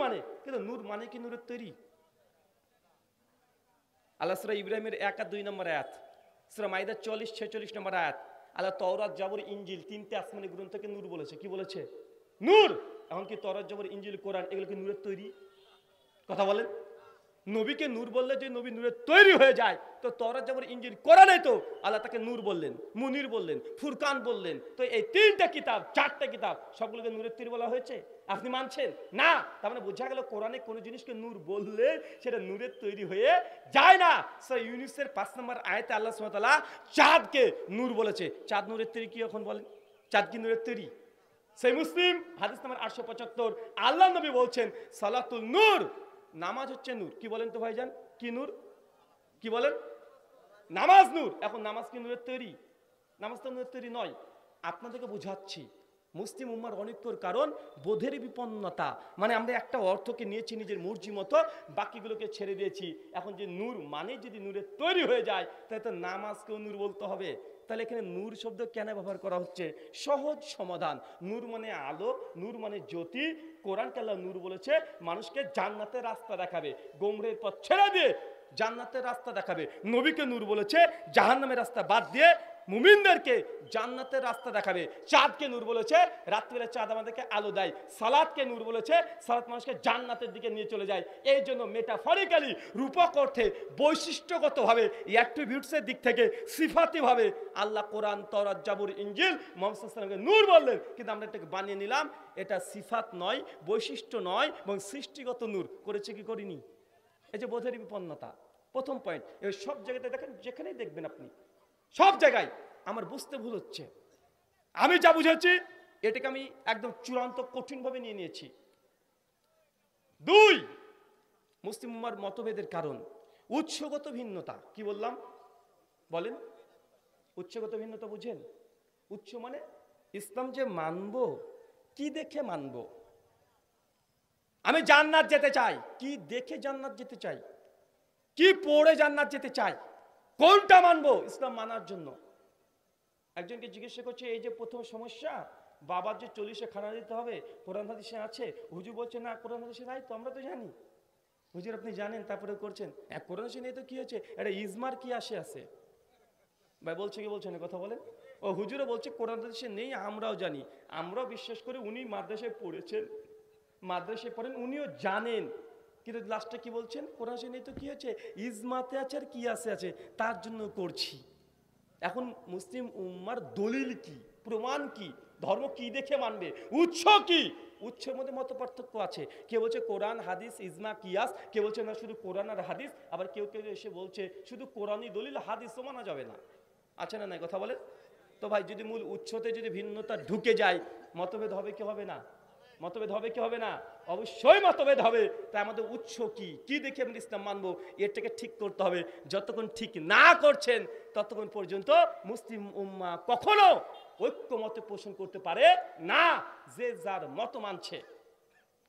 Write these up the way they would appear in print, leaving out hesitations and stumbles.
মানে, কিন্তু নূর মানে কি নূরের তৈরি? আল্লাহ সূরা ইব্রাহিমের 1 আর 2 নম্বর আয়াত, সূরা মাইদা 44-46 নম্বর আয়াত, আল্লাহ তওরাত জাবর ইনজিল তিনটে আসমানি গ্রন্থকে নূর বলেছে। কি বলেছে? নূর। এখন কি তওরাত জাবর ইনজিল কোরআন এগুলো কি নূরের তৈরি? কথা বলেন। নবীকে নূর বললে যে নবী নূরের তৈরি হয়ে যায়, তো তওরাত জাবর ইনজিল কোরআনে তো আল্লাহ তাকে নূর বললেন, মুনির বললেন, ফুরকান বললেন। তো এই তিনটা কিতাব, চারটা কিতাব, সবগুলোকে নূরের তৈরি বলা হয়েছে? আপনি মানছেন না? তার মানে বোঝা গেল কোরআনে কোনো জিনিসকে নূর বললে সেটা নূরের তৈরি হয়ে যায় না। সূরা ইউনূসের 5 নম্বর আয়াতে আল্লাহ সুবহানাহু ওয়া তাআলা চাঁদকে নূর বলেছে। চাঁদ নূরের তৈরি কি এখন বলেন? চাঁদ কি নূরের তৈরি? সেই মুসলিম হাদিস নাম্বার 875 আল্লাহ নবী বলছেন সালাতুল নূর, নামাজ হচ্ছে নূর। কি বলেন তো ভাইজান, কি নূর? কি বলেন? নামাজ নূর। এখন নামাজ কি নূরের তৈরি? নামাজ তো নূরের তৈরি নয়। আপনাদেরকে বুঝাচ্ছি মুসলিম উম্মার অনেকর কারণ বোধের বিপন্নতা, মানে আমরা একটা অর্থকে নিয়েছি নিজের মর্জি মতো, বাকিগুলোকে ছেড়ে দিয়েছি। এখন যে নূর মানে যদি নূরের তৈরি হয়ে যায়, তাহলে তো নামাজকেও নূর বলতে হবে। তাহলে এখানে নূর শব্দ কেন ব্যবহার করা হচ্ছে? সহজ সমাধান। নূর মানে আলো, নূর মানে জ্যোতি। কোরআনকে আল্লাহ নূর বলেছে মানুষকে জান্নাতের রাস্তা দেখাবে, গোমরের পথ ছেড়ে দিয়ে জান্নাতের রাস্তা দেখাবে। নবীকে নূর বলেছে জাহান্নামের রাস্তা বাদ দিয়ে মুমিনদেরকে জান্নাতের রাস্তা দেখাবে। চাঁদকে নূর বলেছে রাত্রিবেলা চাঁদ আমাদেরকে আলো দেয়। সালাতকে নূর বলেছে সালাত মানুষকে জান্নাতের দিকে নিয়ে চলে যায়। এই জন্য মেটাফরিক্যালি, রূপক অর্থে, বৈশিষ্ট্যগতভাবে, অ্যাট্রিবিউটসের দিক থেকে, সিফাতিভাবে আল্লাহ কোরআন, তওরাত, জাবুর, ইনজিল মুহাম্মদ সাল্লাল্লাহু আলাইহি ওয়াসাল্লামকে নূর বললেন। কিন্তু আমরা এটাকে বানিয়ে নিলাম, এটা সিফাত নয়, বৈশিষ্ট্য নয়, এবং সৃষ্টিগত নূর করেছে কি করিনি? এই যে বোধের বিপন্নতা, প্রথম পয়েন্ট। এই সব জায়গাতে দেখেন, যেখানেই দেখবেন আপনি, সব জায়গায় আমার বুঝতে ভুল হচ্ছে। আমি যা বুঝেছি এটাকে আমি একদম চূড়ান্ত কঠিনভাবে নিয়ে নিয়েছি। 2, মুসলিম উম্মার মতভেদের কারণ উৎসগত ভিন্নতা। কি বললাম বলেন? উৎসগত ভিন্নতা বুঝেন? উৎস মানে ইসলাম যে মানব, কি দেখে মানব? আমি জান্নাত যেতে চাই, কি দেখে জান্নাত যেতে চাই? কি পড়ে জান্নাত যেতে চাই? কোনটা মানবো ইসলাম মানার জন্য? একজনকে জিজ্ঞাসা করছে, এই যে প্রথম সমস্যা, বাবার যে 40-এ খানা দিতে হবে, কোরআন হাদিসে আছে? হুজুর বলছে না, কোরআন হাদিসে নাই। তো আমরা তো জানি। হুজুর আপনি জানেন, তারপরে করছেন। কোরআন হাদিসে নেই তো কি হয়েছে? এটা ইজমার কি আছে? ভাই বলছে কি বলছেন কথা বলেন? ও হুজুরও বলছে কোরআন হাদিসে নেই, আমরাও জানি, আমরাও বিশ্বাস করি। উনি মাদ্রাসায় পড়েছেন, মাদ্রাসায় পড়েন, উনিও জানেন। কিন্তু লাস্টে কি বলছেন? কোরআন হাদিসে নেই তো কি হয়েছে? ইজমাতে আছে আর কি আছে, তার জন্য করছি। এখন মুসলিম উম্মার দলিল কি, প্রমাণ কি, ধর্ম কি দেখে মানবে, উৎস কি? উৎসের মধ্যে মত পার্থক্য আছে। কেউ বলছে কোরআন, হাদিস, ইজমা, কিয়াস। কেউ বলছে না শুধু কোরআন আর হাদিস। আবার কেউ কেউ এসে বলছে শুধু কোরআনই দলিল, হাদিসও মানা যাবে না। আছে না নাই কথা বলে? তো ভাই যদি মূল উৎসতে যদি ভিন্নতা ঢুকে যায়, মতভেদ হবে কি হবে না? মতভেদ হবে কি হবে না? অবশ্যই মতভেদ হবে। তাই আমাদের উৎস কি, কি দেখে আমরা ইসলাম মানবো, এটাকে ঠিক করতে হবে। যতক্ষণ ঠিক না করছেন ততক্ষণ পর্যন্ত মুসলিম উম্মাহ কখনো ঐক্যমতে পোষণ করতে পারে না, যে যার মত মানছে।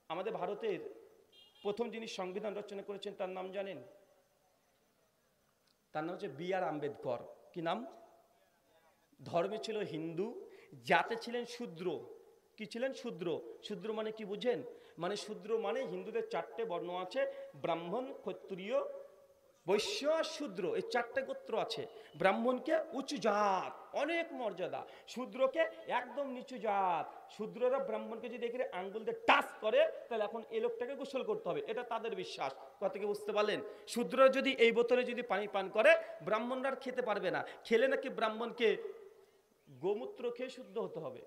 আমাদের ভারতের প্রথম যিনি সংবিধান রচনা করেছেন তার নাম জানেন? তার নাম হচ্ছে বি.আর. আম্বেদকর। কি নাম? ধর্মে ছিল হিন্দু, জাতে ছিলেন শূদ্র। কি ছিলেন? শূদ্র। শূদ্র মানে কি বুঝেন? মানে শূদ্র মানে হিন্দুদের 4টে বর্ণ আছে, ব্রাহ্মণ, ক্ষত্রিয়, বৈশ্য আর শূদ্র। এই 4টে গোত্র আছে। ব্রাহ্মণকে উঁচু জাত, অনেক মর্যাদা। শূদ্রকে একদম নিচু জাত। শূদ্ররা ব্রাহ্মণকে যদি দেখে আঙ্গুল দিয়ে টাচ করে, তাহলে এখন এই লোকটাকে গোসল করতে হবে, এটা তাদের বিশ্বাস। কথা কি বুঝতে পারলেন? শূদ্র যদি এই বোতলে যদি পানি পান করে, ব্রাহ্মণরা খেতে পারবে না। খেলে নাকি ব্রাহ্মণকে গোমূত্র খেয়ে শুদ্ধ হতে হবে।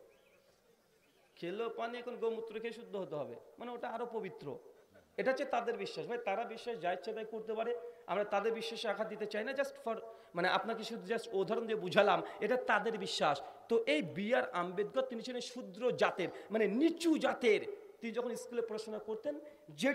খেলেও পানি, এখন গোমূত্র খেয়ে শুদ্ধ হতে হবে, মানে ওটা আরো পবিত্র। এটা হচ্ছে তাদের বিশ্বাস। ভাই তারা বিশ্বাস যা ইচ্ছা তাই করতে পারে, আমরা তাদের বিশ্বাসে আঘাত দিতে চাই না। জাস্ট ফর, মানে আপনাকে শুধু জাস্ট উদাহরণ দিয়ে বুঝালাম, এটা তাদের বিশ্বাস। তো এই বি.আর. আম্বেদকর তিনি ছিলেন শূদ্র জাতের, মানে নিচু জাতের। তিনি যখন স্কুলে পড়াশোনা করতেন, যে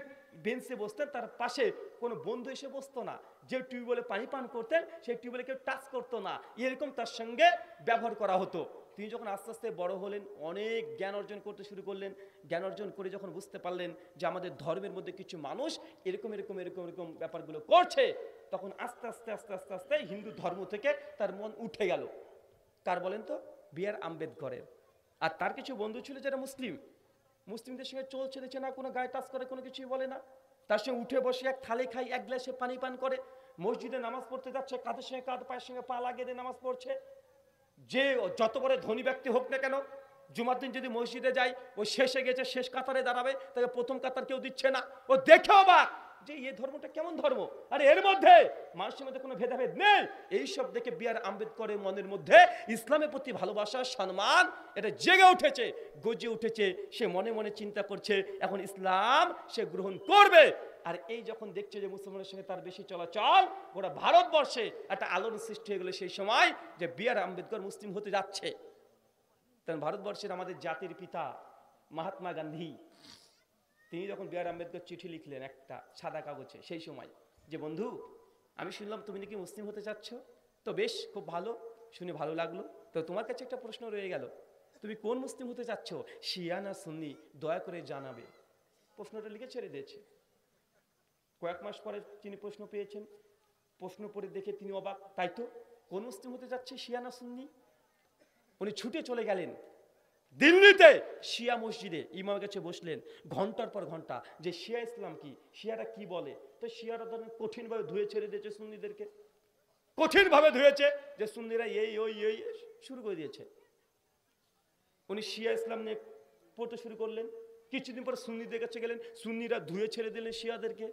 বেঞ্চে বসতেন তার পাশে কোনো বন্ধু এসে বসতো না। যে টিউবওয়েলে পানি পান করতেন সেই টিউবওয়েলে কেউ টাচ করতো না, এরকম তার সঙ্গে ব্যবহার করা হতো। তিনি যখন আস্তে আস্তে বড় হলেন, অনেক জ্ঞান অর্জন করতে শুরু করলেন। জ্ঞান অর্জন করে যখন বুঝতে পারলেন যে আমাদের ধর্মের মধ্যে কিছু মানুষ এরকম এরকম এরকম এরকম ব্যাপারগুলো করছে, তখন আস্তে আস্তে আস্তে আস্তে আস্তে হিন্দু ধর্ম থেকে তার মন উঠে গেল। কার বলেন তো? বি.আর. আম্বেদকরের। আর তার কিছু বন্ধু ছিল যারা মুসলিম, মুসলিমদের সঙ্গে চলছে দিচ্ছে না, কোনো গায়ে টাচ করে, কোনো কিছুই বলে না। তার সঙ্গে উঠে বসে এক থালে খাই, এক গ্লাসে পানি পান করে, মসজিদে নামাজ পড়তে যাচ্ছে, কাঁধের সঙ্গে কাঁধ, পায়ের সঙ্গে পা লাগিয়ে দিয়ে নামাজ পড়ছে। যে যত বড় ধনী ব্যক্তি হোক না কেন, জুমার দিন যদি মসজিদে যায়, ও শেষে গেছে, শেষ কাতারে দাঁড়াবে, তাকে প্রথম কাতার কেউ দিচ্ছে না। ও দেখে অবাক যে এই ধর্মটা কেমন ধর্ম, আর এর মধ্যে মানুষের মধ্যে কোনো ভেদাভেদ নেই। এইসব দেখে বি.আর. আম্বেদকরের মনের মধ্যে ইসলামের প্রতি ভালোবাসা, সম্মান এটা জেগে উঠেছে, গজে উঠেছে। সে মনে মনে চিন্তা করছে এখন ইসলাম সে গ্রহণ করবে। আর এই যখন দেখছে যে মুসলমানের সঙ্গে তার বেশি চলাচল, গোটা ভারতবর্ষে একটা আলোড়ন সৃষ্টি হয়ে গেল সেই সময় যে বি.আর. আম্বেদকর মুসলিম হতে যাচ্ছে। কারণ ভারতবর্ষের আমাদের জাতির পিতা মহাত্মা গান্ধী, তিনি যখন বি.আর. আম্বেদকর চিঠি লিখলেন একটা সাদা কাগজে সেই সময়, যে বন্ধু আমি শুনলাম তুমি নাকি মুসলিম হতে চাচ্ছ, তো বেশ খুব ভালো, শুনে ভালো লাগলো। তো তোমার কাছে একটা প্রশ্ন রয়ে গেল, তুমি কোন মুসলিম হতে চাচ্ছ, শিয়া না সুন্নি, দয়া করে জানাবে। প্রশ্নটা লিখে ছেড়ে দিয়েছে। কয়েক মাস পরে তিনি প্রশ্ন পেয়েছেন, প্রশ্ন পড়ে দেখে তিনি অবাক, তাই তো, কোন মুসলিম হতে যাচ্ছে, শিয়া না সুন্নি? উনি ছুটে চলে গেলেন দিল্লিতে শিয়া মসজিদে, ইমামের কাছে বসলেন ঘন্টার পর ঘন্টা, যে শিয়া ইসলাম কি, শিয়ারা কি বলে। তো শিয়ারা ধরেন কঠিনভাবে ধুয়ে ছেড়ে দিয়েছে সুন্নিদেরকে, কঠিনভাবে ধুয়েছে, যে সুন্নিরা এই ওই এই শুরু করে দিয়েছে। উনি শিয়া ইসলাম নিয়ে পড়তে শুরু করলেন। কিছুদিন পর সুন্নিদের কাছে গেলেন, সুন্নিরা ধুয়ে ছেড়ে দিলেন শিয়াদেরকে।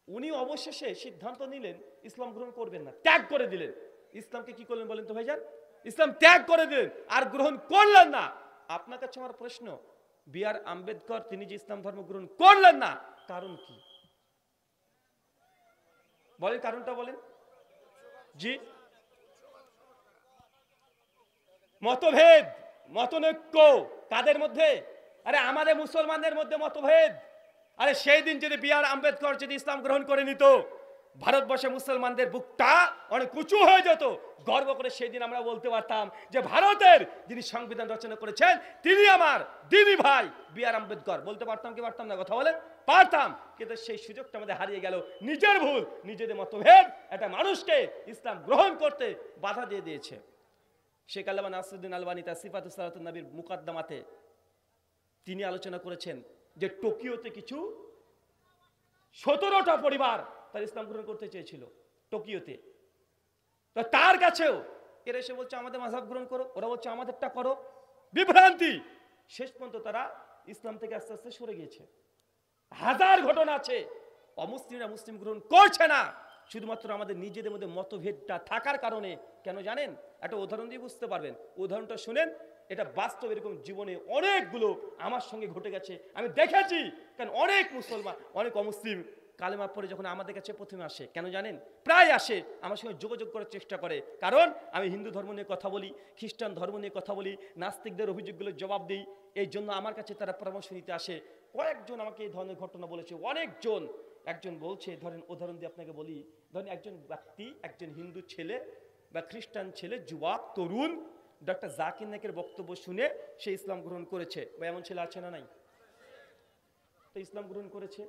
উনি অবশেষে সিদ্ধান্ত নিলেন ইসলাম গ্রহণ করবেন না, ত্যাগ করে দিলেন। ইসলামকে কি করলেন বলেন তো ভাইজান? ইসলাম ত্যাগ করে দিলেন, আর গ্রহণ করলেন না। আপনার কাছে আমার প্রশ্ন, বি.আর. আম্বেদকর তিনি যে ইসলাম ধর্ম গ্রহণ করলেন না, কারণ কি বলেন, কারণটা বলেন। জি, মতভেদ, মতনৈক্য কাদের মধ্যে? আরে আমাদের মুসলমানদের মধ্যে মতভেদ। আরে সেই দিন যদি বি.আর. আম্বেদকর যদি ইসলাম গ্রহণ করে নিত, ভারতবর্ষে মুসলমানদের বুকটা অনেক উঁচু হয়ে যেত। গর্ব করে সেই দিন আমরা বলতে পারতাম যে ভারতের যিনি সংবিধান রচনা করেছেন তিনি আমার দিদি ভাই বি.আর. আম্বেদকর। বলতে পারতাম কি পারতাম না? কথা বলেন, পারতাম। কিন্তু সেই সুযোগটা আমাদের হারিয়ে গেল, নিজের ভুল, নিজেদের মতভেদ একটা মানুষকে ইসলাম গ্রহণ করতে বাধা দিয়ে দিয়েছে। শেখ আল্লামা নাসিরুদ্দিন আলবানী তার সিফাতুস সালাতুন নবীর মুকাদ্দামাতে তিনি আলোচনা করেছেন যে টোকিওতে কিছু 17টা পরিবার তার ইসলাম গ্রহণ করতে চেয়েছিল টোকিওতে। তো তার কাছেও এরা এসে বলছে আমাদের মাযহাব গ্রহণ করো, ওরা বলছে আমাদেরটা করো, বিভ্রান্তি। শেষ পর্যন্ত তারা ইসলাম থেকে আস্তে আস্তে সরে গিয়েছে। হাজার ঘটনা আছে, অমুসলিমরা মুসলিম গ্রহণ করছে না শুধুমাত্র আমাদের নিজেদের মধ্যে মতভেদটা থাকার কারণে। কেন জানেন? একটা উদাহরণ দিয়ে বুঝতে পারবেন। উদাহরণটা শুনেন, এটা বাস্তব, এরকম জীবনে অনেকগুলো আমার সঙ্গে ঘটে গেছে, আমি দেখেছি। কারণ অনেক মুসলমান, অনেক অমুসলিম কালেমা পড়ে যখন আমাদের কাছে প্রথমে আসে, কেন জানেন? প্রায় আসে, আমার সঙ্গে যোগাযোগ করার চেষ্টা করে, কারণ আমি হিন্দু ধর্ম নিয়ে কথা বলি, খ্রিস্টান ধর্ম নিয়ে কথা বলি, নাস্তিকদের অভিযোগগুলোর জবাব দিই। এই জন্য আমার কাছে তারা পরামর্শ নিতে আসে। কয়েকজন আমাকে এই ধরনের ঘটনা বলেছে, অনেকজন। একজন বলছে, ধরেন উদাহরণ দিয়ে আপনাকে বলি, ধরেন একজন ব্যক্তি, একজন হিন্দু ছেলে বা খ্রিস্টান ছেলে, যুবক তরুণ, ডক্টর জাকির নায়েকের বক্তব্য শুনে সে ইসলাম গ্রহণ করেছে। বা এমন ছেলে আছে না নাই? তো ইসলাম গ্রহণ করেছে,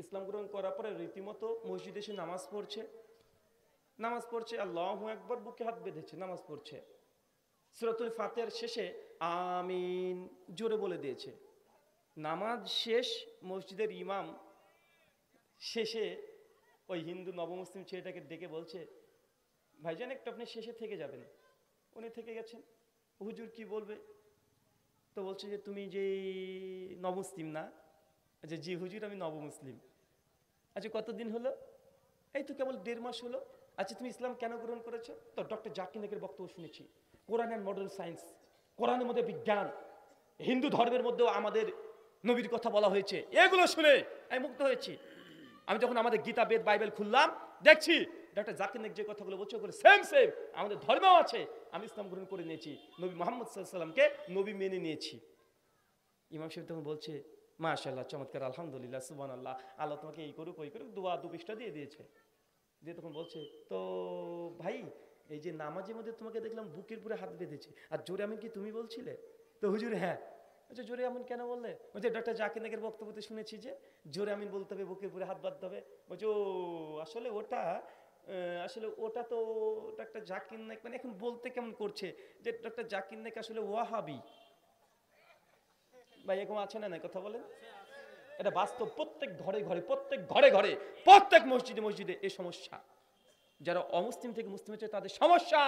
ইসলাম গ্রহণ করার পরে রীতিমতো মসজিদে এসে নামাজ পড়ছে, আল্লাহু আকবার, বুকে হাত বেঁধেছে, নামাজ পড়ছে। সূরাতুল ফাতিহার শেষে আমিন জোরে বলে দিয়েছে। নামাজ শেষ, মসজিদের ইমাম শেষে ওই হিন্দু নবমুসলিম ছেলেটাকে ডেকে বলছে, ভাইজান একটু আপনি শেষে থেকে যাবেন। উনি থেকে গেছেন। হুজুর কি বলবে? তো বলছে যে তুমি যে নবমুসলিম না? আচ্ছা জি হুজুর, আমি নবমুসলিম। আচ্ছা কতদিন হলো? এই তো কেবল 1.5 মাস হলো। আচ্ছা তুমি ইসলাম কেন গ্রহণ করেছো? তো ডক্টর জাকির নায়েকের বক্তব্য শুনেছি, কোরআন অ্যান্ড মডার্ন সায়েন্স, কোরআনের মধ্যে বিজ্ঞান, হিন্দু ধর্মের মধ্যেও আমাদের নবীর কথা বলা হয়েছে। এগুলো শুনে আমি মুগ্ধ হয়েছি। আমি যখন আমাদের গীতা, বেদ, বাইবেল খুললাম, দেখছি ডক্টর জাকির নায়েক যে কথাগুলো বলছে ওগুলো সেম আমাদের ধর্মেও আছে। আমি ইসলাম গ্রহণ করে নিয়েছি, নবী মুহাম্মদ সাল্লাল্লাহু আলাইহি সাল্লামকে নবী মেনে নিয়েছি। ইমাম সাহেব তখন বলছে, মাশাআল্লাহ, চমৎকার, আলহামদুলিল্লাহ, সুবহানাল্লাহ, আল্লাহ তোমাকে এই করুক ওই করুক, দোয়া 2 পৃষ্ঠা দিয়ে দিয়েছে। দিয়ে তখন বলছে, তো ভাই এই যে নামাজের মধ্যে তোমাকে দেখলাম বুকের উপরে হাত বেঁধেছে, আর জোরে আমিন কি তুমি বলছিলে? তো হুজুর হ্যাঁ। আচ্ছা জোরে আমিন কেন বললে? বলছে ডক্টর জাকির নায়েকের বক্তব্যতে শুনেছি যে জোরে আমিন বলতে হবে, বুকের উপরে হাত বাঁধতে হবে। বলছে ও আসলে ওটা তো ডক্টর জাকির নায়েক, মানে এখন বলতে কেমন করছে যে ডক্টর জাকির নায়েক আসলে ওয়াহাবি। ভাই এরকম আছে না, কথা বলেন। এটা বাস্তব, প্রত্যেক ঘরে ঘরে, প্রত্যেক ঘরে ঘরে, প্রত্যেক মসজিদে মসজিদে এই সমস্যা। যারা অমুসলিম থেকে মুসলিম হচ্ছে তাদের সমস্যা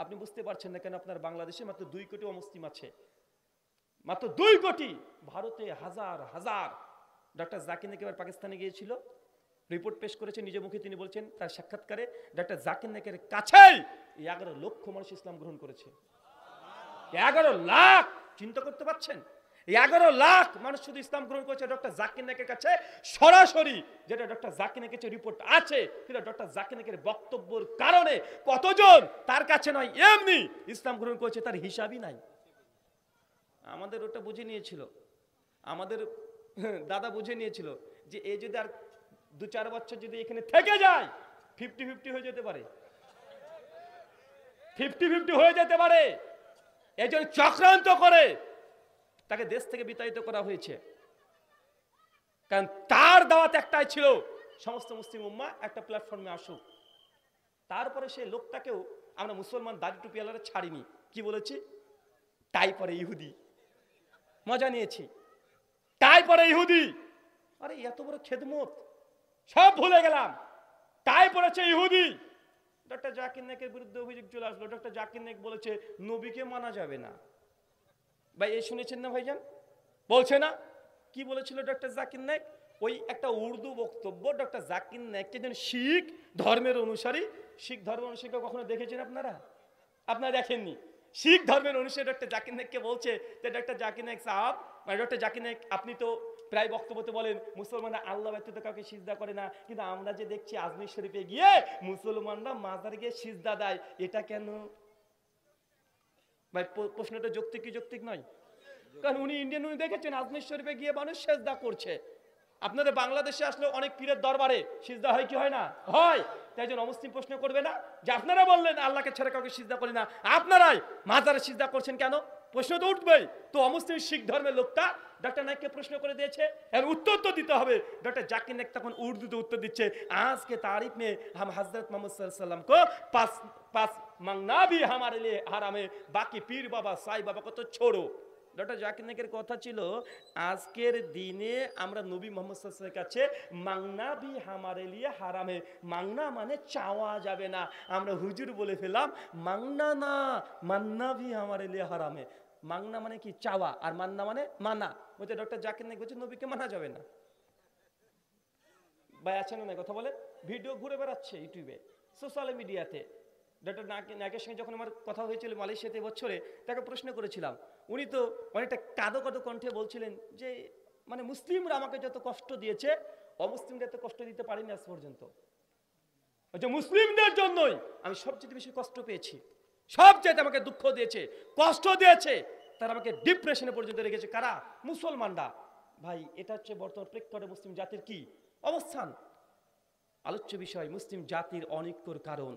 আপনি বুঝতে পারছেন না কেন? আপনার বাংলাদেশে মাত্র 2 কোটি অমুসলিম আছে, মাত্র 2 কোটি। ভারতে হাজার হাজার। ডক্টর জাকির নায়েক এবার পাকিস্তানে গিয়েছিল, রিপোর্ট পেশ করেছে, নিজের মুখে তিনি বলছেন তার সাক্ষাৎকারে, ডক্টর জাকির নায়েকের কাছেই 11 লক্ষ মানুষ ইসলাম গ্রহণ করেছে। 11 লাখ, চিন্তা করতে পারছেন? 11 লাখ মানুষ শুধু ইসলাম গ্রহণ করেছে ডক্টর জাকির নায়েকের কাছে সরাসরি। যেটা ডক্টর জাকির নায়েকের রিপোর্ট আছে, কিন্তু ডক্টর জাকির নায়েকের বক্তব্যের কারণে কতজন তার কাছে নয় এমনি ইসলাম গ্রহণ করেছে তার হিসাবই নাই। আমাদের ওটা বুঝে নিয়েছিল, আমাদের দাদা বুঝে নিয়েছিল যে এই যদি আর 2-4 বছর যদি এখানে থেকে যায় 50-50 হয়ে যেতে পারে, 50-50 হয়ে যেতে পারে। এই জন্য চক্রান্ত করে তাকে দেশ থেকে বিতাড়িত করা হয়েছে। কারণ তার দাওয়াত একটাই ছিল, সমস্ত মুসলিম উম্মাহ একটা প্ল্যাটফর্মে আসুক। তারপরে সেই লোকটাকেও আমরা মুসলমান দাড়ি টুপিওয়ালারা ছাড়িনি। কি বলেছি? টাই পরে ইহুদি। মজা নিয়েছি, টাই পরে ইহুদি। আরে এত বড় খেদমত সব ভুলে গেলাম, টাই পড়েছে ইহুদি। ডক্টর জাকির নায়েকের বিরুদ্ধে অভিযোগ চলে আসলো, ডক্টর জাকির নায়েক বলেছে নবীকে মানা যাবে না। ভাই এই শুনেছেন না ভাইজান? বলছে না? কি বলেছিল ডক্টর জাকির নায়েক? ওই একটা উর্দু বক্তব্য। ডক্টর জাকির নায়েককে যেন শিখ ধর্মের অনুসারী, শিখ ধর্মের অনুসারীকে কখনো দেখেছেন আপনারা? আপনারা দেখেননি। শিখ ধর্মের অনুসারী ডক্টর জাকির নায়েককে বলছে যে ডক্টর জাকির নায়েক সাহেব, মানে ডক্টর জাকির নায়েক আপনি তো প্রায় বক্তব্যতে বলেন মুসলমানরা আল্লাহ ব্যতীত কাউকে সিজদা করে না, কিন্তু আমরা যে দেখছি আজমির শরীফে গিয়ে মুসলমানরা মাজারে গিয়ে সিজদা দেয়, এটা কেন? ভাই প্রশ্নটা যৌক্তিক কি যৌক্তিক নয়? কারণ উনি ইন্ডিয়ান, উনি দেখেছেন আজমির শরীফে গিয়ে মানুষ সিজদা করছে। আপনাদের বাংলাদেশে আসলে অনেক পীরের দরবারে সিজদা হয় কি হয় না? হয়। তাই জন্য অমুসলিম প্রশ্ন করবে না যে আপনারা বললেন আল্লাহকে ছেড়ে কাউকে সিজদা করি না, আপনারাই মাজারে সিজদা করছেন কেন? প্রশ্ন তো উঠবেই। তো অমুসলিম শিখ ধর্মের লোকটা ডক্টর নায়েককে প্রশ্ন করে দিয়েছে, এর উত্তর তো দিতে হবে। ডক্টর জাকির নায়েক তখন উর্দুতে উত্তর দিচ্ছে, आज के तारीफ में हम हजरत मोहम्मद सल्लल्लाहु अलैहि वसल्लम को पास मांगना भी हमारे लिए हराम है, बाकी पीर बाबा साईं बाबा को तो छोड़ो। ডক্টর জাকির নায়েকের কথা ছিল আজকের দিনে আমরা নবী মুহাম্মদ সাল্লাল্লাহু আলাইহি ওয়াসাল্লামের কাছে মাংনা ভি হামারে লিয়ে হারামে। মাংনা মানে চাওয়া যাবে না। আমরা হুজুর বলে ফেললাম মাংনা না, মান্না ভি হামারে লিয়ে হারামে। মাংনা মানে কি? চাওয়া। আর মান্না মানে মানা। বলছে ডক্টর জাকির নায়েক বলছে নবীকে মানা যাবে না। ভাই আছেন না কথা বলে? ভিডিও ঘুরে বেড়াচ্ছে ইউটিউবে, সোশ্যাল মিডিয়াতে। ডক্টর নায়েকের সঙ্গে যখন আমার কথা হয়েছিল মালয়েশিয়াতে বছরে, তাকে প্রশ্ন করেছিলাম। উনি তো অনেকটা কাঁদো কাঁদো কণ্ঠে বলছিলেন যে মানে মুসলিমরা আমাকে যত কষ্ট দিয়েছে অমুসলিমরা এত কষ্ট দিতে পারিনি আজ পর্যন্ত। মুসলিমদের জন্যই আমি সবচেয়ে বেশি কষ্ট পেয়েছি, সবচেয়ে আমাকে দুঃখ দিয়েছে, কষ্ট দিয়েছে, তারা আমাকে ডিপ্রেশনে পর্যন্ত রেখেছে। কারা? মুসলমানরা। ভাই এটা হচ্ছে বর্তমান প্রেক্ষাপটে মুসলিম জাতির কি অবস্থান। আলোচ্য বিষয় মুসলিম জাতির অনৈক্যর কারণ।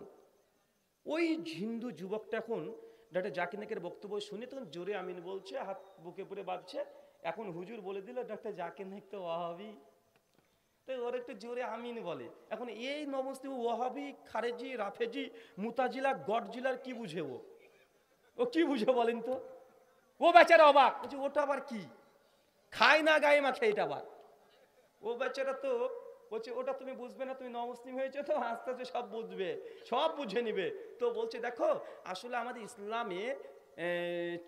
ওই হিন্দু যুবকটা এখন ডক্টর জাকির নায়েকের বক্তব্য শুনে তখন জোরে আমিন বলছে, হাত বুকে পরে বাঁধছে। এখন হুজুর বলে দিল ডক্টর জাকির নায়েক তো ওয়াহাবি, তো ওর একটু জোরে আমিন বলে। এখন এই নমস্তে ওয়াহাবি, খারেজি, রাফেজি, মুতাজিলা, গডজিলার কি বুঝে? ও কি বুঝে বলেন তো? ও বেচারা অবাক, বলছে ওটা আবার কি? খায় না গায়ে মাখে এটা আবার। ও বেচারা তো বলছে ওটা তুমি বুঝবে না, তুমি নমুসলিম হয়েছে তো আস্তে আস্তে সব বুঝবে, সব বুঝে নিবে। তো বলছে দেখো আসলে আমাদের ইসলামে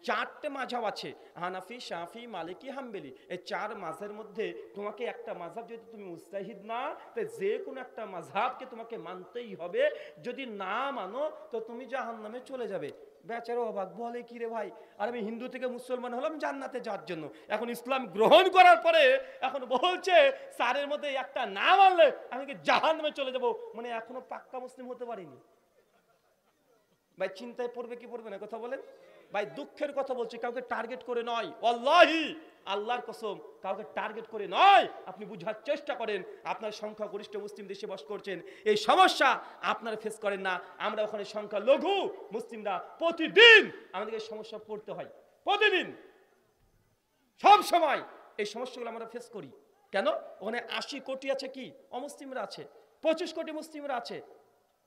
4টে মাযহাব আছে, হানাফি, শাফি, মালিকি, হাম্বলি। এই 4 মাযহাবের মধ্যে তোমাকে একটা মাযহাব যদি তুমি মুস্তাহিদ না, তো যে কোনো একটা মাযহাবকে তোমাকে মানতেই হবে। যদি না মানো তো তুমি জাহান্নামে চলে যাবে। বেচারা অবাক, বলে কি রে ভাই, আর আমি হিন্দু থেকে মুসলমান হলাম জান্নাতে যাওয়ার জন্য, এখন ইসলাম গ্রহণ করার পরে এখন বলছে 4-এর মধ্যে একটা না মানলে আমি কি জাহান্নামে চলে যাব। মানে এখনো পাক্কা মুসলিম হতে পারিনি। ভাই চিন্তায় পড়বে কি পড়বে না কথা বলেন? ভাই দুঃখের কথা বলছি, কাউকে টার্গেট করে নয়, ওয়াল্লাহি আল্লাহর কসম কাউকে টার্গেট করে নয়। আপনি বুঝার চেষ্টা করেন, আপনার সংখ্যাগরিষ্ঠ মুসলিম দেশে বাস করছেন, এই সমস্যা আপনারা ফেস করেন না। আমরা ওখানে সংখ্যা লঘু মুসলিমরা প্রতিদিন আমাদেরকে সমস্যা পড়তে হয়, প্রতিদিন সব সময় এই সমস্যাগুলো আমরা ফেস করি। কেন? ওখানে 80 কোটি আছে কি অমুসলিমরা আছে, 25 কোটি মুসলিমরা আছে,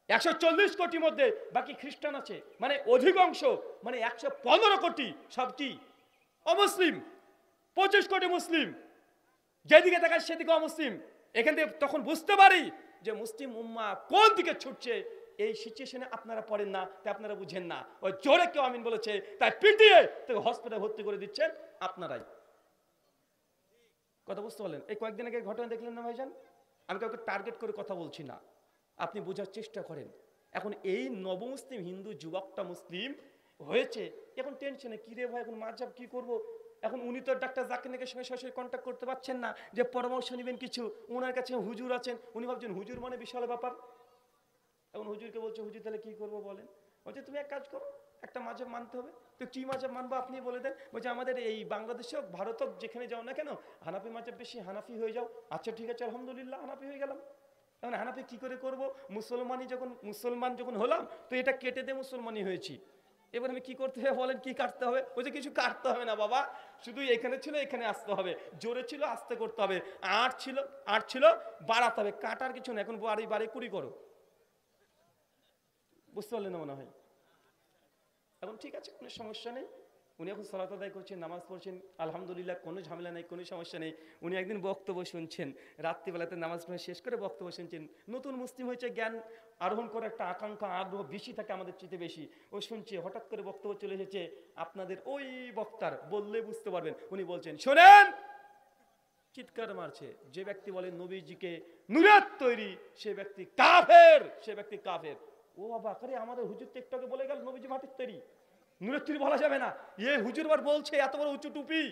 140 কোটির মধ্যে বাকি খ্রিস্টান আছে, মানে অধিকাংশ মানে 115 কোটি সব কি অমুসলিম। 25 কোটি মুসলিম, যেদিকে তাকায় সেদিকে অমুসলিম। এখান থেকে তখন বুঝতে পারি যে মুসলিম উম্মাহ কোন দিকে ছুটছে। এই সিচুয়েশনে আপনারা পড়েন না, তাই আপনারা বুঝেন না। ওই জোরে কেউ আমিন বলেছে, তাই পিটিয়ে তাকে হসপিটালে ভর্তি করে দিচ্ছেন আপনারাই। কথা বুঝতে পারলেন? এই কয়েকদিন আগে ঘটনা দেখলেন না ভাইজান? আমি কাউকে টার্গেট করে কথা বলছি না, আপনি বোঝার চেষ্টা করেন। এখন এই নবমুসলিম হিন্দু যুবকটা মুসলিম হয়েছে, এখন টেনশনে, কি রে ভাই এখন মাযহাব কি করব। এখন উনি তো ডাক্তার জাকির নায়কের সঙ্গে সরাসরি কন্ট্যাক্ট করতে পারছেন না যে পরামর্শ নেবেন কিছু। ওনার কাছে হুজুর আছেন, উনি ভাবছেন হুজুর মানে বিশাল ব্যাপার। এখন হুজুরকে বলছে, হুজুর তাহলে কি করবো বলেন? বলছে তুমি এক কাজ করো, একটা মাযহাব মানতে হবে। তো কি মাযহাব মানবো আপনি বলে দেন। বলছে আমাদের এই বাংলাদেশে হোক, ভারত হোক, যেখানে যাও না কেন হানাফি মাযহাব বেশি, হানাফি হয়ে যাও। আচ্ছা ঠিক আছে, আলহামদুলিল্লাহ হানাফি হয়ে গেলাম। এখন হানাফি কি করে করব? মুসলমান যখন হলাম তো এটা কেটে দিয়ে মুসলমানই হয়েছি। এবার আমি কি করতে হবে বলেন, কি কাটতে হবে? বলছে কিছু কাটতে হবে না বাবা, শুধু এখানে ছিল এখানে আসতে হবে, জোরে ছিল আস্তে করতে হবে, আট ছিল বাড়াতে হবে, কাটার কিছু না। এখন বাড়ি বাড়ি কুড়ি করো। বুঝতে পারলেন না মনে হয়? এখন ঠিক আছে, কোনো সমস্যা নেই। উনি এখন সালাত আদায় করছেন, নামাজ পড়ছেন, আলহামদুলিল্লাহ, কোনো ঝামেলা নেই, কোনো সমস্যা নেই। উনি একদিন বক্তব্য শুনছেন, রাত্রিবেলাতে নামাজ পড়ে শেষ করে বক্তব্য শুনছেন। নতুন মুসলিম হয়েছে, জ্ঞান আরোহণ করার একটা আকাঙ্ক্ষা আগ্রহ বেশি থাকে আমাদের চেয়ে বেশি। ও শুনছে, হঠাৎ করে বক্তব্য চলে এসেছে আপনাদের ওই বক্তার, বললে বুঝতে পারবেন। উনি বলছেন, শোনেন, চিৎকার মারছে, যে ব্যক্তি বলে নবীজিকে নূরের তৈরি সে ব্যক্তি কাফের, সে ব্যক্তি কাফের। ও বাবা, আরে আমাদের হুজুর তো একটু আগে বলে গেল নবীজি মাটির তৈরি, নূরের তৈরি বলা যাবে না। এ হুজুর বার বলছে, এত বড় উঁচু টুপি,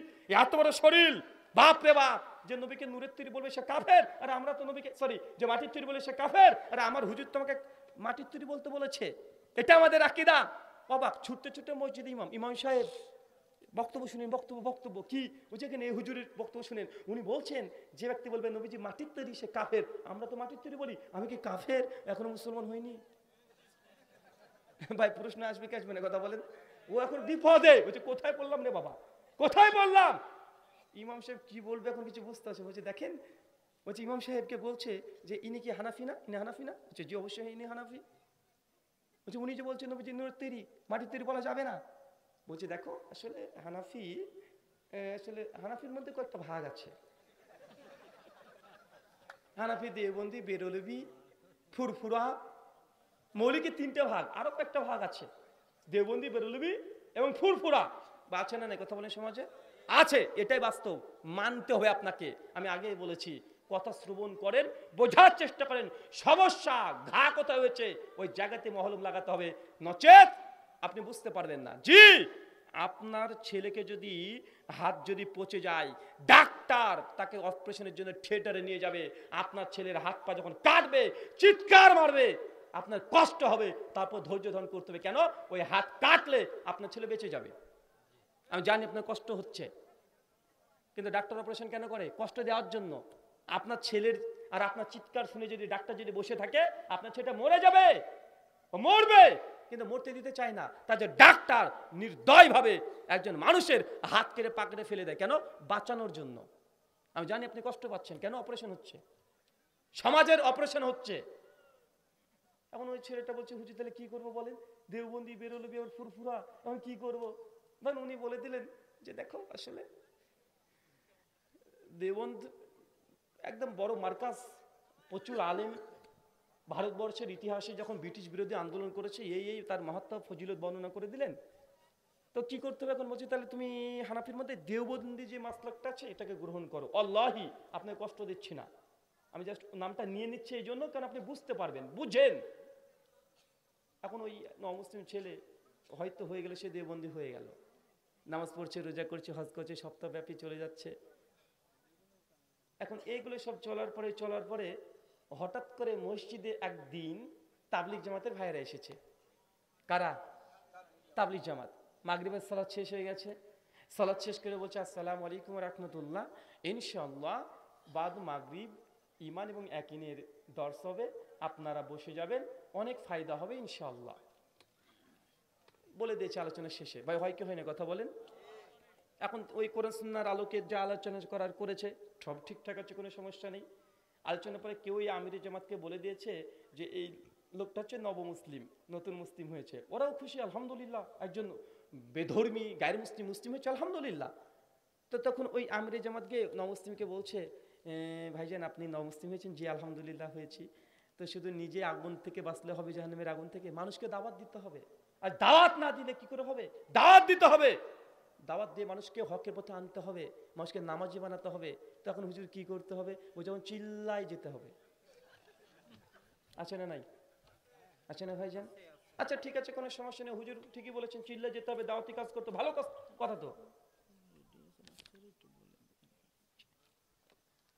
এত বড় শরীর, বাপ রে বাপ, যে নবীকে নূরের তৈরি বলবে সে কাফের। আরে আমরা তো নবীকে যে মাটির তৈরি বলে সে কাফের। আরে আমার হুজুর তোমাকে মাটির তৈরি বলতে বলেছে, এটা আমাদের আকীদা। অবাক, ছুটতে ছুটতে মসজিদে ইমাম সাহেব বক্তব্য শুনেন, বক্তব্য কি বুঝে এখানে এই হুজুরের বক্তব্য শুনেন। উনি বলছেন, যে ব্যক্তি বলবে নবীজি মাটির তৈরি সে কাফের। আমরা তো মাটির তৈরি বলি, আমি কি কাফের? এখনো মুসলমান হয়নি। ভাই প্রশ্ন আসবে কি আসবে না কথা বলেন? ও এখন বিপদে, বলছে কোথায় বললাম রে বাবা, কোথায় বললাম? ইমাম সাহেব কি বলবে এখন কিছু বুঝতে আছে। বলছে দেখেন, বলছে ইমাম সাহেবকে বলছে যে ইনি কি হানাফি না? ইনি হানাফি না? বলছে জি অবশ্যই ইনি হানাফি। বলছে উনি যে বলছেন নবীজি নূরের তৈরি, মাটির তৈরি বলা যাবে না। বলছে দেখো, আসলে হানাফির মধ্যে কয়েকটা ভাগ আছে। হানাফি, দেওবন্দি, বেরলভী, ফুরফুরা, মৌলিকের 3টে ভাগ, আরো কয়েকটা ভাগ আছে। দেওবন্দি, বেরলভী এবং ফুরফুরা। বা আছে না নাই কথা বলেন সমাজে? আছে, এটাই বাস্তব, মানতে হবে আপনাকে। আমি আগেই বলেছি, কথা শ্রবণ করেন, বোঝার চেষ্টা করেন, সমস্যা ঘা কোথায় হয়েছে ওই জায়গাতে মহলম লাগাতে হবে, নচেত আপনি বুঝতে পারবেন না। জি, আপনার ছেলেকে যদি হাত যদি পচে যায়, ডাক্তার তাকে অপারেশনের জন্য থিয়েটারে নিয়ে যাবে, আপনার ছেলের হাত পা যখন কাটবে, চিৎকার মারবে, আপনার কষ্ট হবে, তারপর ধৈর্য ধারণ করতে হবে। কেন? ওই হাত কাটলে আপনার ছেলে বেঁচে যাবে। আমি জানি আপনার কষ্ট হচ্ছে, কিন্তু ডাক্তার অপারেশন কেন করে? কষ্ট দেওয়ার জন্য। আপনার ছেলের আর আপনার চিৎকার শুনে যদি ডাক্তার যদি বসে থাকে, আপনার ছেলেটা মরে যাবে, ও মরবে, কিন্তু মরতে দিতে চায় না। তার যে ডাক্তার নির্দয়ভাবে একজন মানুষের হাত কেটে পাকড়ে ফেলে দেয়, কেন? বাঁচানোর জন্য। আমি জানি আপনি কষ্ট পাচ্ছেন, কেন? অপারেশন হচ্ছে, সমাজের অপারেশন হচ্ছে। এখন ওই ছেলেটা বলছে, হুজুর তাহলে কি করবো বলেন? দেওবন্দি, বেরলভী, আর ফুরফুরা, এখন কি করবো? তখন উনি বলে দিলেন যে দেখো, আসলে দেওবন্দ একদম বড় মার্কাজ, প্রচুর আলেম, ভারতবর্ষের ইতিহাসে যখন ব্রিটিশ বিরোধী আন্দোলন করেছে, এই তার মাহাত্ম্য ফজিলত বর্ণনা করে দিলেন। তো কি করতে হবে এখন? বলছি তাহলে তুমি হানাফির মধ্যে দেওবন্দি যে মাসলাকটা আছে এটাকে গ্রহণ করো। আল্লাহি আপনাকে কষ্ট দিচ্ছি না, আমি জাস্ট নামটা নিয়ে নিচ্ছি এই জন্য, কারণ আপনি বুঝতে পারবেন, বুঝেন। এখন ওই নমুসলিম ছেলে হয়তো হয়ে গেলে সে দেওবন্দি হয়ে গেল, নামাজ পড়ছে, রোজা করছে, হজ করছে, সপ্তাহব্যাপী চলে যাচ্ছে। এখন এইগুলো সব চলার পরে হঠাৎ করে মসজিদে একদিন তাবলিগ জামাতের ভাইয়েরা এসেছে। কারা? তাবলিগ জামাত। মাগরিবের সালাত শেষ হয়ে গেছে, সালাত শেষ করে বলছে আসসালামু আলাইকুম ওয়া রাহমাতুল্লাহ, ইনশাআল্লাহ বাদ মাগরিব ঈমান এবং ইয়াকিনের দর্স হবে, আপনারা বসে যাবেন, অনেক ফায়দা হবে ইনশাআল্লাহ। বলে দিয়েছে আলোচনা শেষে। ভাই হয় কি হয় না কথা বলেন? এখন ওই কোরআন সুন্নাহর আলোকে যা আলোচনা করেছে সব ঠিকঠাক আছে, কোনো সমস্যা নেই। আলোচনার পরে কেউই আমিরি জামাতকে বলে দিয়েছে যে এই লোকটা হচ্ছে নবমুসলিম, নতুন মুসলিম হয়েছে। ওরাও খুশি, আলহামদুলিল্লাহ, একজন বেধর্মী গায়ের মুসলিম হয়েছে, আলহামদুলিল্লাহ। তো তখন ওই আমিরে জামাত গিয়ে নমুসলিমকে বলছে, ভাইজান আপনি নমুসলিম হয়েছেন? জি আলহামদুলিল্লাহ হয়েছি। তো শুধু নিজে আগুন থেকে বাঁচলে হবে জাহান্নামের আগুন থেকে? মানুষকে দাওয়াত দিতে হবে। আর দাওয়াত না দিলে কি করে হবে? দাওয়াত দিতে হবে, দাওয়াত দিয়ে মানুষকে হকের পথে আনতে হবে, মানুষকে নামাজি বানাতে হবে। তখন হুজুর কি করতে হবে? ও যেমন চিল্লাই যেতে হবে। আছে না নাই? আছে না ভাইজান? আচ্ছা ঠিক আছে, কোনো সমস্যা নেই, হুজুর ঠিকই বলেছেন, চিল্লাই যেতে হবে, দাওয়াতি কাজ করতে, ভালো কথা তো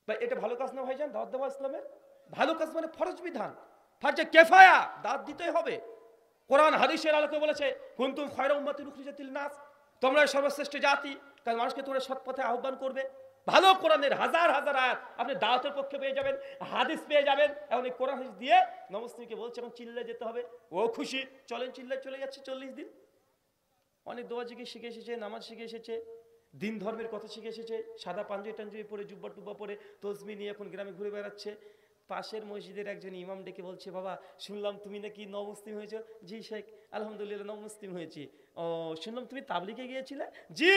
ভাই। এটা ভালো কাজ না ভাইজান? দাওয়াত দেওয়া ইসলামের ভালো কাজ, মানে ফরজ বিধান, ফারজে কেফায়া, দাওয়াত দিতেই হবে। কোরআন হাদিসের আলোকে বলেছে কুনতুম খায়রা উম্মাতিন উখরিজাত লিন-নাস, তোমরা সর্বশ্রেষ্ঠ জাতি, কারণ মানুষকে তোমরা সৎ পথে আহ্বান করবে। ভালো কোরআনের হাজার হাজার আয়াত আপনি দাওয়াতের পক্ষে পেয়ে যাবেন, হাদিস পেয়ে যাবেন। এখন এই কোরআন হাদিস দিয়ে নমুসলিমকে বলছে এখন চিল্লায় যেতে হবে, ও খুশি, চলেন চিল্লায় চলে যাচ্ছে 40 দিন। অনেক দোয়া জিকে শিখে এসেছে, নামাজ শিখে এসেছে, দিন ধর্মের কথা শিখে এসেছে, সাদা পাঞ্জাবি টাঞ্জাবি পরে জুব্বা টুব্বা পরে তসবি নিয়ে এখন গ্রামে ঘুরে বেড়াচ্ছে। পাশের মসজিদের একজন ইমাম ডেকে বলছে, বাবা শুনলাম তুমি নাকি নমুসলিম হয়েছ? জি শেখ, আলহামদুলিল্লাহ নমুসলিম হয়েছি। ও শুনলাম তুমি তাবলিগে গিয়েছিলে? জি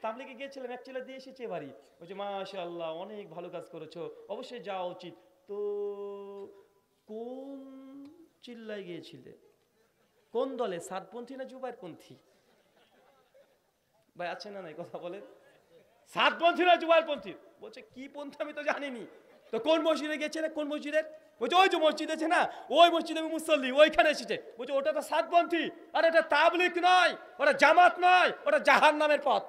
তাবলিগে গিয়েছিলাম, এক চিল্লা দিয়ে এসেছি এবারই। বলছে মাশাআল্লাহ অনেক ভালো কাজ করেছো, অবশ্যই যাওয়া উচিত। তো কোন চিল্লায় গিয়েছিলে? কোন দলে, সাতপন্থী না জুবাইরপন্থী? ভাই আছে না নাই কথা বলেন? সাতপন্থী না জুবাইরপন্থী? বলছে কি পন্থী আমি তো জানিনি। তো কোন মসজিদে গেছে? কোন মসজিদের? বলছে ওই যে মসজিদ আছে না, ওই মসজিদে আমি মুসল্লি, ওইখানে এসেছে। বলছে ওটা তো সাতপন্থী। আর এটা তাবলিগ নয়, ওটা জামাত নয়, ওটা জাহান্নামের পথ,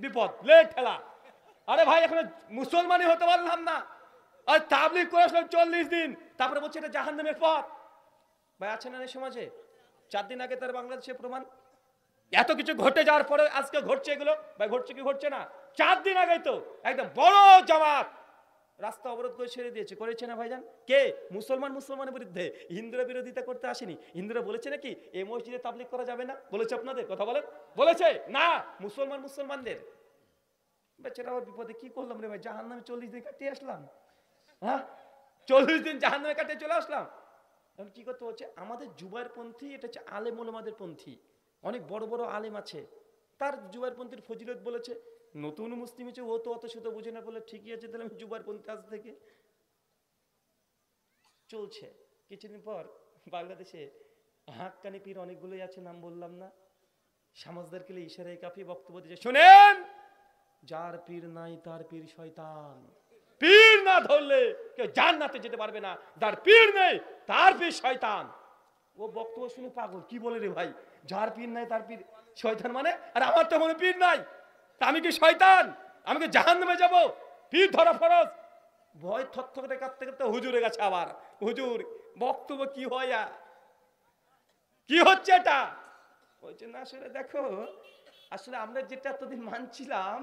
বিপদ লে ঠেলা। আরে ভাই এখন মুসলমানই হতে পারলাম না, আর তাবলিগ করে আসলাম 40 দিন, তারপরে বলছে এটা জাহান্নামের পথ। ভাই আছে না এই সমাজে? 4 দিন আগে তার বাংলাদেশে প্রমাণ, এত কিছু ঘটে যাওয়ার পরে আজকে ঘটছে এগুলো। ভাই ঘটছে কি ঘটছে না? 4 দিন আগে তো একদম বড় জামাত রাস্তা অবরোধ করে ছেড়ে দিয়েছে, করেছে না ভাইজান? কে? মুসলমানের বিরুদ্ধে। হিন্দুরা বিরোধিতা করতে আসেনি। হিন্দুরা বলেছে নাকি এই মসজিদে তাবলিগ করা যাবে না? বলেছে আপনাদের? কথা বলেন, বলেছে না? মুসলমানদের। বেচারা আবার বিপদে, কি করলাম রে ভাই, জাহান্নামে 40 দিন কাটিয়ে আসলাম। হ্যাঁ 40 দিন জাহান্নামে কাটিয়ে চলে আসলাম। এখন কি করতে হচ্ছে? আমাদের জুবাইরপন্থী, এটা হচ্ছে আলেম ওলামাদের পন্থী। অনেক বড় বড় আলেম আছে, তার জুবাইরপন্থীর ফজিলত বলেছে। নতুন মুসলিম হচ্ছে, ও তো অত শত বুঝে না, বলে ঠিকই আছে তাহলে আমি জুবাইরপন্থী আজ থেকে চলছে। কিছুদিন পর বাংলাদেশে হাক্কানি পীর অনেকগুলোই আছে, নাম বললাম না, সমাজদারকে ইশারায় কাঁপিয়ে বক্তব্য দিয়েছে, শোনেন যার পীর নাই তার পীর শয়তান, পীর না ধরলে কেউ জান্নাতে যেতে পারবে না, যার পীর নেই তার পীর শয়তান। ও বক্তব্য শুনে পাগল, কি বলে রে ভাই, যার পীর নাই তার পীর শয়তান মানে? আর আমার তো মনে পীর নাই, তা আমি কি শয়তান? আমি কি জাহান্নামে যাব? পীর ধরা ফরজ। ভয় থরথরে কাঁপতে কাঁপতে হুজুরে গেছে আবার, হুজুর বক্তব্য কি হয়, কি হচ্ছে এটা? বলছে না আসলে দেখো, আসলে আমরা যেটা এতদিন মানছিলাম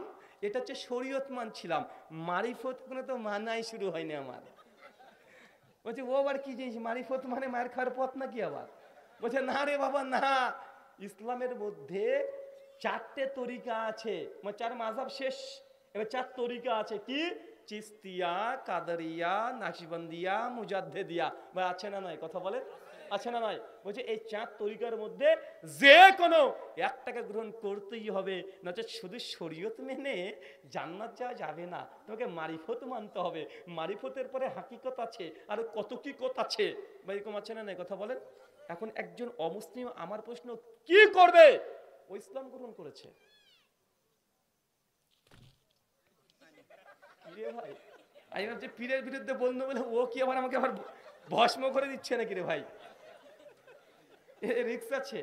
এটা হচ্ছে শরীয়ত মানছিলাম, মারিফত কোনো তো মানাই শুরু হয়নি আমার। বলছে ও আবার কি জিনিস মারিফত, মানে মায়ের খাওয়ার পথ নাকি আবার? বলছে না রে বাবা না, ইসলামের মধ্যে 4টে তরিকা আছে, মানে 4 মাযহাব শেষ, এবার 4 তরিকা আছে। কি? চিস্তিয়া, কাদরিয়া, নাকশবন্দিয়া, মুজাদ্দিদিয়া। ভাই আছে না নাই কথা বলে? আছে না নাই? বলছে এই 4 তরিকার মধ্যে যে কোনো একটাকে গ্রহণ করতেই হবে, নচেত শুধু শরীয়ত মেনে জান্নাত যাওয়া যাবে না, তোমাকে মারিফত মানতে হবে। মারিফতের পরে হাকিকত আছে, আর কত কি কত আছে। ভাই এরকম আছে না নাই কথা বলেন? এখন একজন অমুসলিম, আমার প্রশ্ন, কি করবে? ও ইসলাম গ্রহণ করেছে। ভাই আমি ভাবছি পীরের বিরুদ্ধে বলবো বলে ও কি আবার আমাকে আবার ভস্ম করে দিচ্ছে নাকি রে ভাই? রিক্স আছে।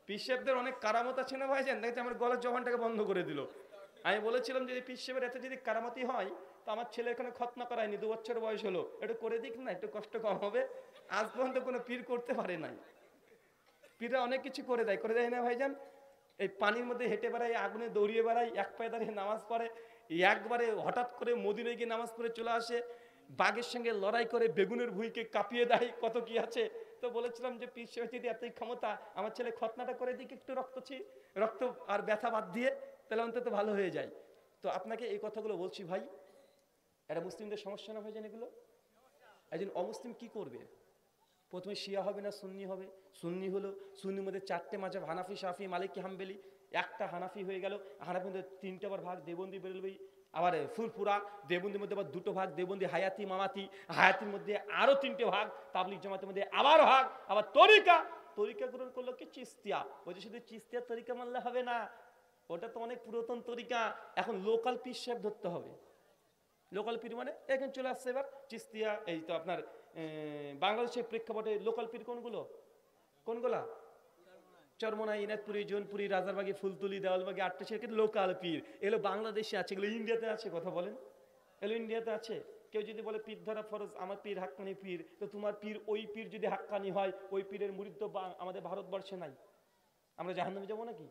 পীর সাহেবদের অনেক কারামত আছে না ভাই, জান দেখছি আমার গলার জবানটাকে বন্ধ করে দিল। আমি বলেছিলাম যে পীর সাহেবের এত যদি কারামতি হয়, তো আমার ছেলে এখানে খতনা করায়নি, 2 বছর বয়স হলো, একটু করে দিক না, একটু কষ্ট কম হবে। আজ পর্যন্ত কোনো পীর করতে পারে নাই। পীররা অনেক কিছু করে দেয় না ভাইজান। এই পানির মধ্যে হেঁটে বেড়ায়, আগুনে দৌড়িয়ে বেড়ায়, এক পায়ে দাঁড়িয়ে নামাজ পড়ে, একবারে হঠাৎ করে মদিনায় গিয়ে নামাজ পড়ে চলে আসে, বাঘের সঙ্গে লড়াই করে বেগুনের ভুঁইকে কাঁপিয়ে দেয়, কত কি আছে। তো বলেছিলাম যে পীর সাহেব যদি এতই ক্ষমতা, আমার ছেলে খতনাটা করে দিক একটু রক্ত আর ব্যথা বাদ দিয়ে, তাহলে অন্তত ভালো হয়ে যায়। তো আপনাকে এই কথাগুলো বলছি ভাই, এটা মুসলিমদের সমস্যা না ভাই, জান এগুলো? একজন অমুসলিম কি করবে? প্রথমে শিয়া হবে না সুন্নি হবে? সুন্নি হলো, সুন্নির মধ্যে 4টে মাযহাব, হানাফি, শাফি, মালিকি, হাম্বলি, একটা হানাফি হয়ে গেল, হানাফির মধ্যে তিনটে আবার ভাগ দেবন্দি বেরোবেই, আবার ফুরফুরা, দেবন্দির মধ্যে আবার দুটো ভাগ, দেবন্দি হায়াতি মামাতি, হায়াতির মধ্যে আরো তিনটে ভাগ, তাবলিগ জামাতের মধ্যে আবার ভাগ, আবার তরিকা, তরিকা গ্রহণ করলো কি চিস্তিয়া, বলছে শুধু চিস্তিয়া তরিকা মানলে হবে না, ওটা তো অনেক পুরাতন তরিকা, এখন লোকাল পীর সাহেব ধরতে হবে। লোকাল পীর মানে এখানে চলে আসছে এবার চিস্তিয়া, এই তো আপনার বাংলাদেশের প্রেক্ষাপটে লোকাল পীর কোনগুলো, কোনগুলা? চরমোনাই, ইনাদপুরি, জোনপুরি, রাজারবাগি, ফুলতুলি, দেওয়ালবাগি, আটটা কিন্তু লোকাল পীর। এগুলো বাংলাদেশে আছে, এগুলো ইন্ডিয়াতে আছে, কথা বলেন, এগুলো ইন্ডিয়াতে আছে। কেউ যদি বলে পীর ধরা ফরজ, আমার পীর হাক্কানি পীর, তো তোমার পীর, ওই পীর যদি হাক্কানি হয়, ওই পীরের মুরিদ তো আমাদের ভারতবর্ষে নাই, আমরা জাহান্নামে যাবো নাকি?